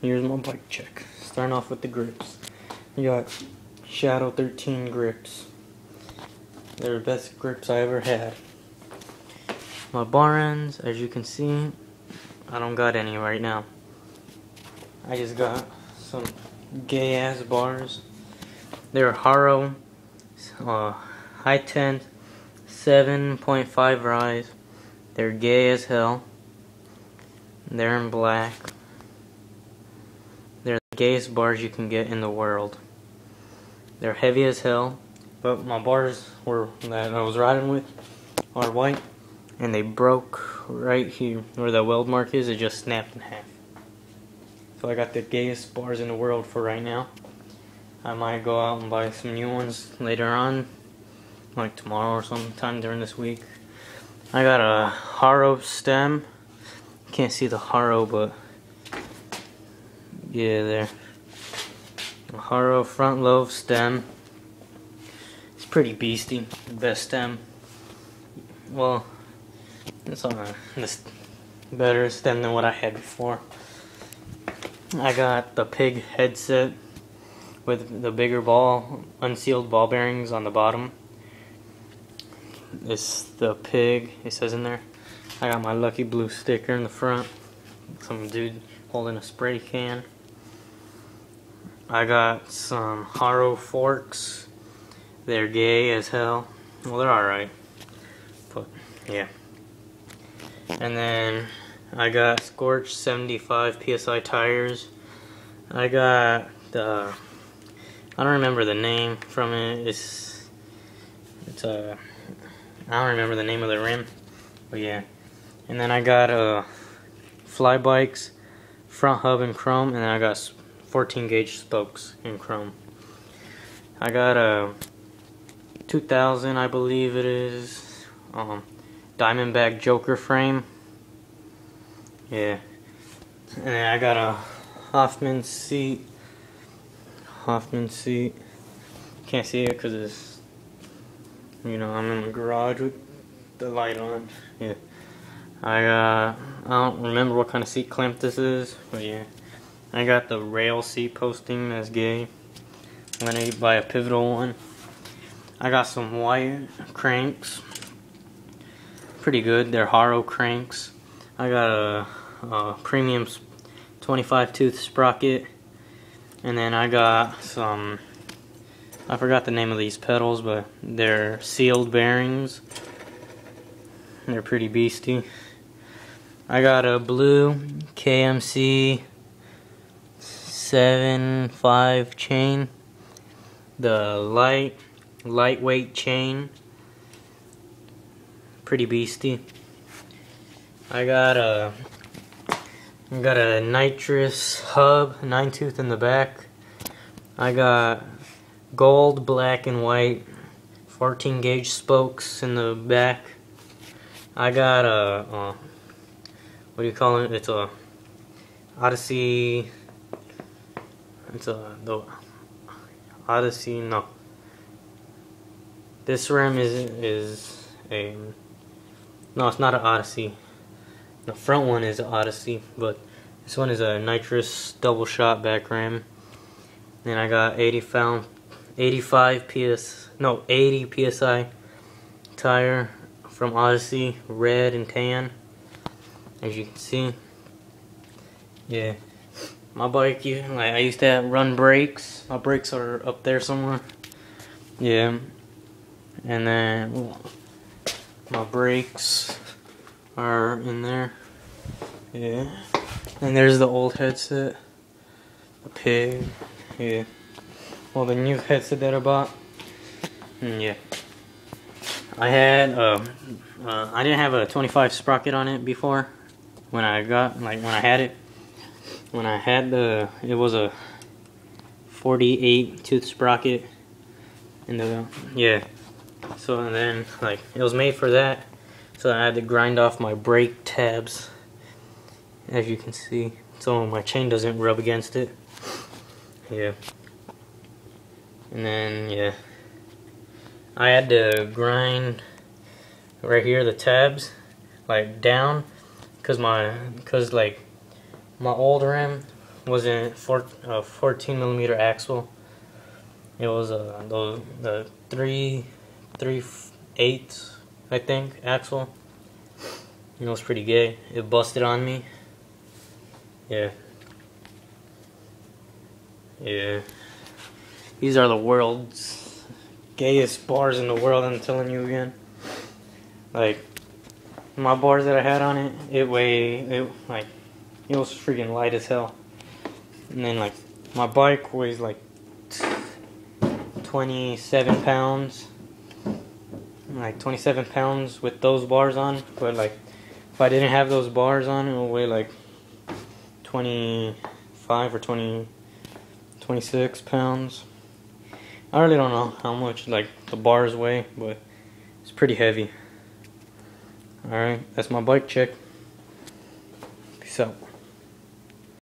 Here's my bike check. Starting off with the grips. You got Shadow 13 grips. They're the best grips I ever had. My bar ends, as you can see, I don't got any right now. I just got some gay ass bars. They're haro, high 10, 7.5 rise. They're gay as hell. They're in black. They're the gayest bars you can get in the world. They're heavy as hell, but my bars that I was riding with are white, and they broke right here where the weld mark is. It just snapped in half. So I got the gayest bars in the world for right now. I might go out and buy some new ones later on, like tomorrow or sometime during this week. I got a haro stem. Can't see the haro, but yeah, there. A haro front load stem. It's pretty beastie. Best stem. Well, it's on this better stem than what I had before. I got the pig headset with the bigger ball, unsealed ball bearings on the bottom. It's the pig, it says in there. I got my lucky blue sticker in the front. Some dude holding a spray can. I got some haro forks. They're gay as hell. Well, they're alright. But, yeah. And then I got Scorch 75 PSI tires. I got the, I don't remember the name from it. I don't remember the name of the rim, but yeah. And then I got fly bikes, front hub in chrome, and then I got 14 gauge spokes in chrome. I got a 2000, I believe it is, Diamondback Joker frame. Yeah. And then I got a Hoffman seat. Can't see it because it's, you know, I'm in the garage with the light on. Yeah. I don't remember what kind of seat clamp this is, but yeah. I got the rail seat posting, that's gay. I'm gonna buy a pivotal one. I got some white cranks. Pretty good, they're haro cranks. I got a premium 25 tooth sprocket. And then I got some, I forgot the name of these pedals, but they're sealed bearings. They're pretty beastie. I got a blue KMC 7.5 chain. The lightweight chain. Pretty beastie. I got a nitrous hub, 9 tooth in the back. I got gold, black, and white 14 gauge spokes in the back. I got a what do you call it? It's a Odyssey. It's the Odyssey. No. This rim is a. No, it's not an Odyssey. The front one is an Odyssey, but this one is a nitrous double shot back rim. Then I got 80 PSI tire from Odyssey, red and tan, as you can see. Yeah, my bike, I used to run brakes. My brakes are up there somewhere. Yeah, and then my brakes are in there. Yeah, and there's the old headset, the pig. Yeah, well, the new headset that I bought. Yeah, I had I didn't have a 25 sprocket on it before. When I had it, it was a 48 tooth sprocket, and yeah. So and then it was made for that. So I had to grind off my brake tabs, as you can see, so my chain doesn't rub against it. Yeah. And then yeah, I had to grind right here the tabs down, cause my old rim wasn't 14mm axle. It was the 3/8, I think, axle. It was pretty gay. It busted on me. Yeah. Yeah. These are the world's gayest bars in the world, I'm telling you again. Like, my bars that I had on it, it was freaking light as hell. And then, like, my bike weighs like 27 pounds. Like 27 pounds with those bars on. But like, if I didn't have those bars on, it would weigh like 25 or 26 pounds. I really don't know how much like the bars weigh, but it's pretty heavy. Alright, that's my bike check. Peace out.